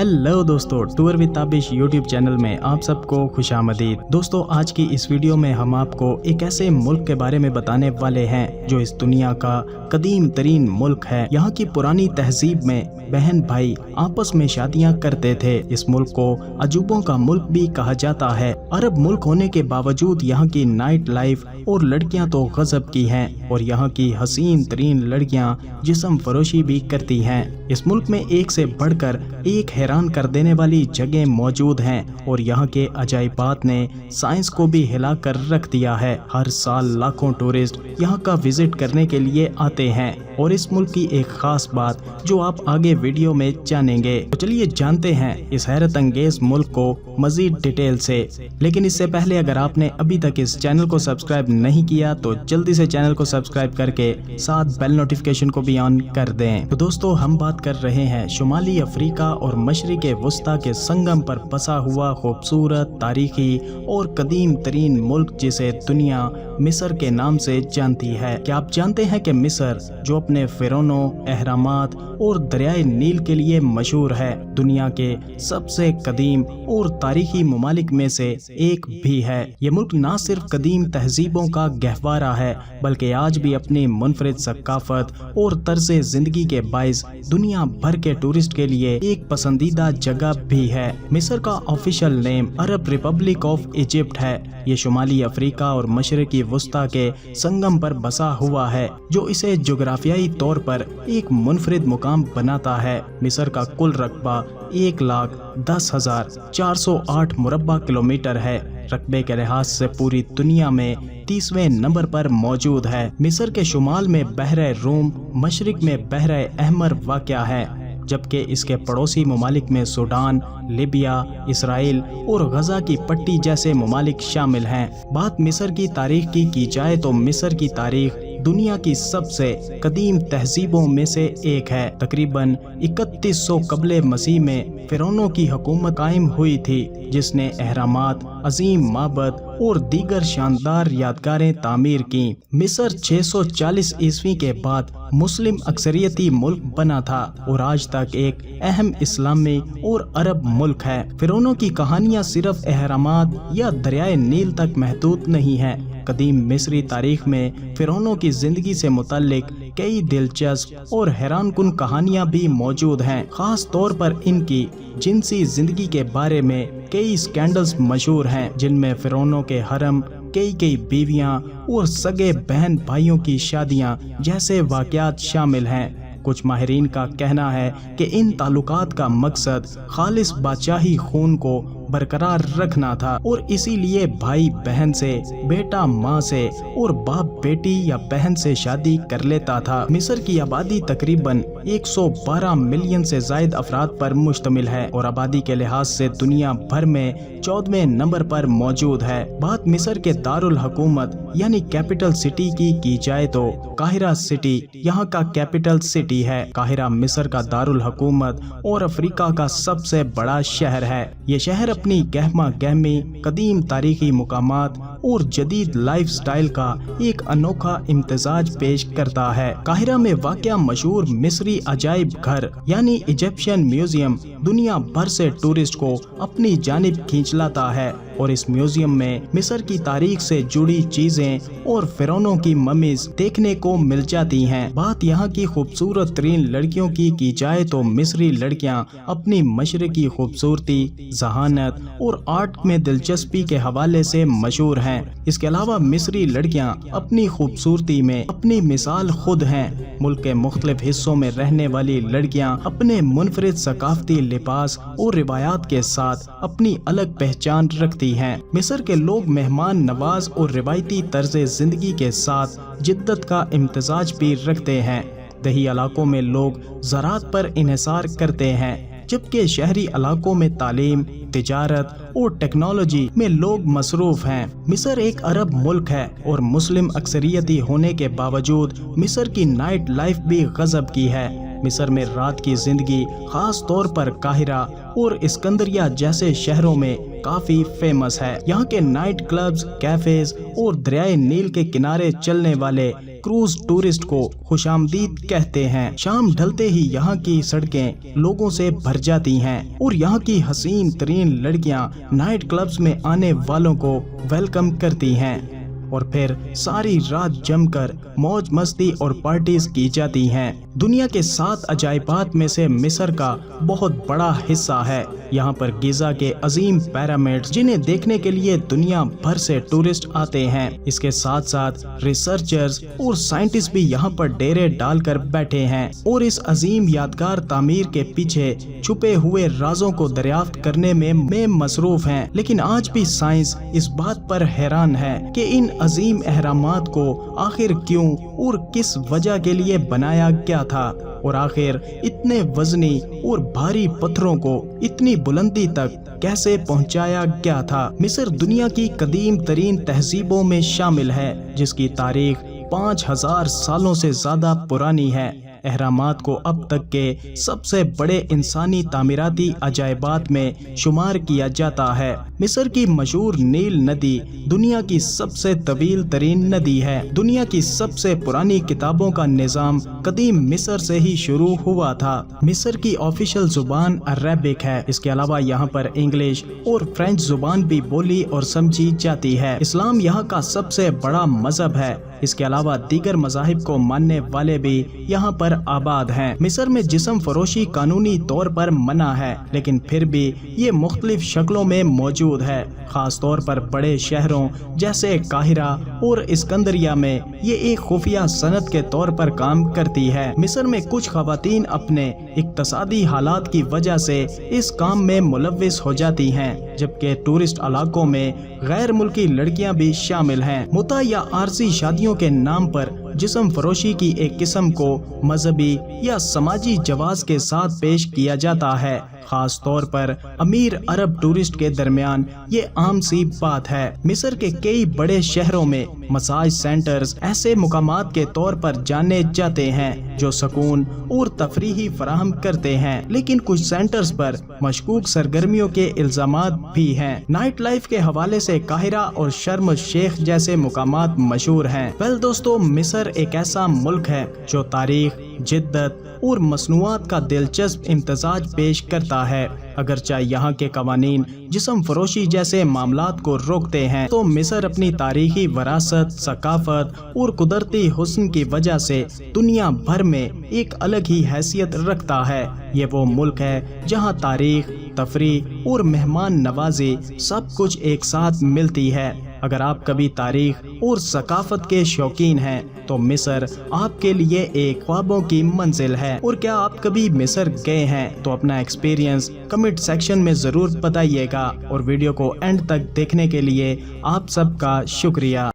Hello दोस्तों, tour with Tabish YouTube channel में आप सबको खुशामदीद। दोस्तों, आज की इस वीडियो में हम आपको एक ऐसे मुल्क के बारे में बताने वाले हैं जो इस दुनिया का कदीम तरीन मुल्क है। यहाँ की पुरानी तहजीब में बहन भाई आपस में शादियाँ करते थे। इस मुल्क को अजूबों का मुल्क भी कहा जाता है। अरब मुल्क होने के बावजूद यहाँ की नाइट लाइफ और लड़कियाँ तो गजब की हैं और यहाँ की हसीन तरीन लड़कियाँ जिस्म फरोशी भी करती हैं। इस मुल्क में एक से बढ़कर एक हैरान कर देने वाली जगह मौजूद हैं और यहाँ के अजाइबात ने साइंस को भी हिला कर रख दिया है। हर साल लाखों टूरिस्ट यहाँ का विजिट करने के लिए आते हैं और इस मुल्क की एक खास बात जो आप आगे वीडियो में जानेंगे। तो चलिए जानते हैं इस हैरत अंगेज मुल्क को मजीद डिटेल से। लेकिन इससे पहले अगर आपने अभी तक इस चैनल को सब्सक्राइब नहीं किया तो जल्दी से चैनल को सब्सक्राइब करके साथ बेल नोटिफिकेशन को भी ऑन कर दें। तो दोस्तों, हम बात कर रहे हैं शुमाली अफ्रीका और मशरिक वस्ता के संगम पर बसा हुआ खूबसूरत तारीखी और कदीम तरीन मुल्क जिसे दुनिया मिस्र के नाम से जानती है। क्या आप जानते हैं कि मिस्र जो अपने फिरौनों, अहरामात और दरियाए नील के लिए मशहूर है, दुनिया के सबसे कदीम और तारीखी ममालिक में से एक भी है। ये मुल्क न सिर्फ कदीम तहजीबों का गहवारा है बल्कि आज भी अपनी मुनफरिद सकाफत और तर्ज जिंदगी के बाइस दुनिया भर के टूरिस्ट के लिए एक पसंदीदा जगह भी है। मिस्र का official name Arab Republic of Egypt है। ये शुमाली अफ्रीका और मशरिकी वस्ता के संगम पर बसा हुआ है जो इसे जोग्राफियाई तौर पर एक मुनफरिद मुकाम बनाता है। मिस्र का कुल रकबा 1,10,408 मुरब्बा किलोमीटर है। रकबे के लिहाज से पूरी दुनिया में 30वें नंबर पर मौजूद है। मिस्र के शुमाल में बहरे रूम, मशरिक में बहरे अहमर वाक़या है, जबकि इसके पड़ोसी ममालिक में सूडान, लीबिया, इसराइल और गजा की पट्टी जैसे ममालिक शामिल हैं। बात मिस्र की तारीख की जाए तो मिस्र की तारीख दुनिया की सबसे कदीम तहजीबों में से एक है। तकरीबन 3100 कबले मसीह में फिरौनों की हुकूमत कायम हुई थी जिसने अहरामात, अजीम माबद और दीगर शानदार यादगारें तामीर की। मिस्र 640 ईस्वी के बाद मुस्लिम अक्सरियती मुल्क बना था और आज तक एक अहम इस्लामी और अरब मुल्क है। फिरौनों की कहानियाँ सिर्फ अहरामात या दरियाए नील तक महदूद नहीं है। कदीम मिस्री तारीख में फिरौनों की जिंदगी से मुताल्लिक कई दिलचस्प और हैरानकुन कहानियां भी मौजूद हैं। खास तौर पर इनकी जिनसी जिंदगी के बारे में कई स्कैंडल्स मशहूर हैं जिनमें फिरौनों के हरम, कई बीवियां और सगे बहन भाइयों की शादियां जैसे वाक़यात शामिल हैं। कुछ माहिरीन का कहना है कि इन ताल्लुकात का मकसद खालिस बादशाही खून को बरकरार रखना था और इसीलिए भाई बहन से, बेटा माँ से और बाप बेटी या बहन से शादी कर लेता था। मिस्र की आबादी तकरीबन 112 मिलियन से जायद अफराद पर मुश्तमिल है और आबादी के लिहाज से दुनिया भर में 14वें नंबर पर मौजूद है। बात मिस्र के दारुल हुकूमत यानी कैपिटल सिटी की जाए तो काहिरा सिटी यहाँ का कैपिटल सिटी है। काहिरा मिस्र का दारुल हुकूमत और अफ्रीका का सबसे बड़ा शहर है। ये शहर अपनी गहमा गहमी, कदीम तारीखी मुकामात और जदीद लाइफ स्टाइल का एक अनोखा इम्तिजाज पेश करता है। काहिरा में वाक़या मशहूर मिस्री अजाइब घर यानी इजिप्शियन म्यूजियम दुनिया भर से टूरिस्ट को अपनी जानिब खींच लाता है और इस म्यूजियम में मिस्र की तारीख से जुड़ी चीजें और फिरौनों की ममीज देखने को मिल जाती हैं। बात यहाँ की खूबसूरत तरीन लड़कियों की जाए तो मिस्री लड़कियाँ अपनी मशरकी खूबसूरती, जहानत और आर्ट में दिलचस्पी के हवाले से मशहूर हैं। इसके अलावा मिस्री लड़कियाँ अपनी खूबसूरती में अपनी मिसाल खुद हैं। मुल्क के मुख्तलिफ हिस्सों में रहने वाली लड़कियाँ अपने मुनफरिद सकाफती लिबास और रिवायात के साथ अपनी अलग पहचान रखती हैं। मिस्र के लोग मेहमान नवाज और रिवायती तर्ज जिंदगी के साथ जिद्दत का इम्तिजाज भी रखते हैं। दही इलाकों में लोग ज़राअत पर इन्हिसार करते हैं जबकि शहरी इलाकों में तालीम, तिजारत और टेक्नोलॉजी में लोग मसरूफ हैं। मिस्र एक अरब मुल्क है और मुस्लिम अक्सरियती होने के बावजूद मिस्र की नाइट लाइफ भी गजब की है। मिस्र में रात की जिंदगी खास तौर पर काहिरा और इस्कंदरिया जैसे शहरों में काफी फेमस है। यहाँ के नाइट क्लब्स, कैफेज और दरियाए नील के किनारे चलने वाले क्रूज टूरिस्ट को खुशामदीद कहते हैं। शाम ढलते ही यहाँ की सड़कें लोगों से भर जाती हैं और यहाँ की हसीन तरीन लड़कियाँ नाइट क्लब्स में आने वालों को वेलकम करती हैं और फिर सारी रात जमकर मौज मस्ती और पार्टीज की जाती हैं। दुनिया के 7 अजायबात में से मिस्र का बहुत बड़ा हिस्सा है। यहाँ पर गिजा के अजीम पिरामिड्स, जिन्हें देखने के लिए दुनिया भर से टूरिस्ट आते हैं। इसके साथ साथ रिसर्चर्स और साइंटिस्ट भी यहाँ पर डेरे डालकर बैठे हैं और इस अजीम यादगार तामीर के पीछे छुपे हुए राजों को दरियाफ्त करने में मसरूफ हैं। लेकिन आज भी साइंस इस बात पर हैरान है कि इन अजीम अहरामात को आखिर क्यों और किस वजह के लिए बनाया गया था और आखिर इतने वजनी और भारी पत्थरों को इतनी बुलंदी तक कैसे पहुंचाया गया था। मिस्र दुनिया की कदीम तरीन तहजीबों में शामिल है, जिसकी तारीख 5000 सालों से ज्यादा पुरानी है। अहरामात को अब तक के सबसे बड़े इंसानी तामीराती अजायबात में शुमार किया जाता है। मिस्र की मशहूर नील नदी दुनिया की सबसे तवील तरीन नदी है। दुनिया की सबसे पुरानी किताबों का निज़ाम कदीम मिस्र से ही शुरू हुआ था। मिस्र की ऑफिशियल जुबान अरबिक है। इसके अलावा यहाँ पर इंग्लिश और फ्रेंच जुबान भी बोली और समझी जाती है। इस्लाम यहाँ का सबसे बड़ा मजहब है। इसके अलावा दीगर मज़ाहिब को मानने वाले भी यहाँ पर आबाद हैं। मिस्र में जिस्म फरोशी कानूनी तौर पर मना है, लेकिन फिर भी ये मुख्तलिफ शक्लों में मौजूद है। खास तौर पर बड़े शहरों जैसे काहिरा और इस्कंदरिया में ये एक खुफिया सनत के तौर पर काम करती है। मिस्र में कुछ खवातीन अपने इक्तसादी हालात की वजह से इस काम में मुलव्विस हो जाती हैं, जबकि टूरिस्ट इलाकों में गैर मुल्की लड़कियां भी शामिल हैं। मुता या आरसी शादियों के नाम पर जिस्म फरोशी की एक किस्म को मजहबी या समाजी जवाज के साथ पेश किया जाता है। खास तौर पर अमीर अरब टूरिस्ट के दरमियान ये आम सी बात है। मिस्र के कई बड़े शहरों में मसाज सेंटर्स ऐसे मुकामात के तौर पर जाने जाते हैं जो सुकून और तफरीही फराहम करते हैं, लेकिन कुछ सेंटर्स पर मशकूक सरगर्मियों के इल्जामात भी हैं। नाइट लाइफ के हवाले से काहिरा और शर्म शेख जैसे मुकामात मशहूर हैं। वेल दोस्तों, मिस्र एक ऐसा मुल्क है जो तारीख, जिद्दत और मसनूआत का दिलचस्प इम्तजाज पेश करता है। अगरचे यहाँ के कवानीन जिस्म फरोशी जैसे मामलात को रोकते हैं, तो मिस्र अपनी तारीखी वरासत, सकाफत और कुदरती हुस्न की वजह से दुनिया भर में एक अलग ही हैसियत रखता है। ये वो मुल्क है जहाँ तारीख, तफरीह और मेहमान नवाजी सब कुछ एक साथ मिलती है। अगर आप कभी तारीख और सकाफत के शौकीन हैं तो मिस्र आपके लिए एक ख्वाबों की मंजिल है। और क्या आप कभी मिस्र गए हैं तो अपना एक्सपीरियंस कमेंट सेक्शन में ज़रूर बताइएगा। और वीडियो को एंड तक देखने के लिए आप सबका शुक्रिया।